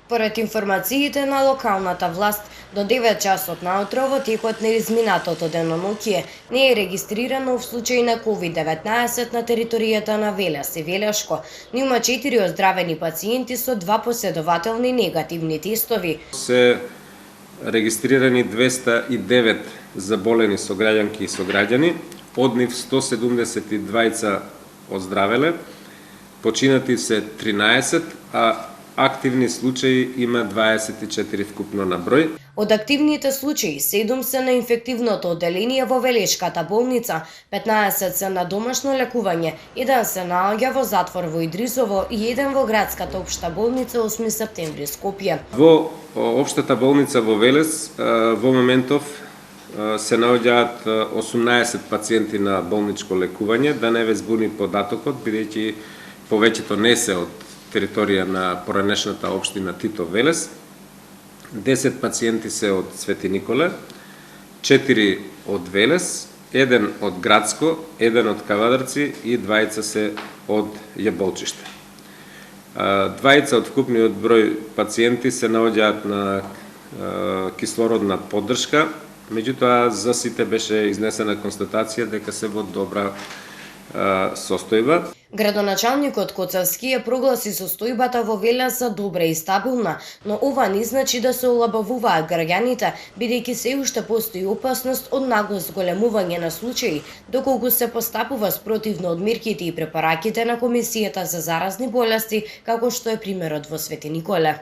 Според информациите на локалната власт, до 9 часот наутро во текот на изминатото деноноќие не е регистрирано случај на COVID-19 на територијата на Велес и Велешко, но има 4 оздравени пациенти со 2 последователни негативни тестови. Се регистрирани 209 заболени сограѓанки и сограѓани, од нив 172 оздравеле, починати се 13, а активни случаи има 24 вкупно на број. Од активните случаи, 7 се на инфективното одделение во Велешката болница, 15 се на домашно лекување, 1 се наоѓа во затвор во Идрисово и 1 во градската општа болница 8 септември Скопје. Во општата болница во Велес во моментов се наоѓаат 18 пациенти на болничко лекување, да не ве збуни податокот, бидејќи повеќето не се од територија на поранешната општина Тито Велес. 10 пациенти се од Свети Николе, 4 од Велес, 1 од Градско, 1 од Кавадарци и 2 се од Јаболчиште. 2 од вкупниот број пациенти се наоѓаат на кислородна поддршка, меѓутоа за сите беше изнесена констатација дека се во добра состојба. Градоначалникот Коцевски ја прогласи состојбата во Велес за добра и стабилна, но ова не значи да се олабавуваат граѓаните, бидејќи се уште постои опасност од нагло зголемување на случаи, доколку се постапува спротивно од мерките и препораките на Комисијата за заразни болести, како што е примерот во Свети Николе.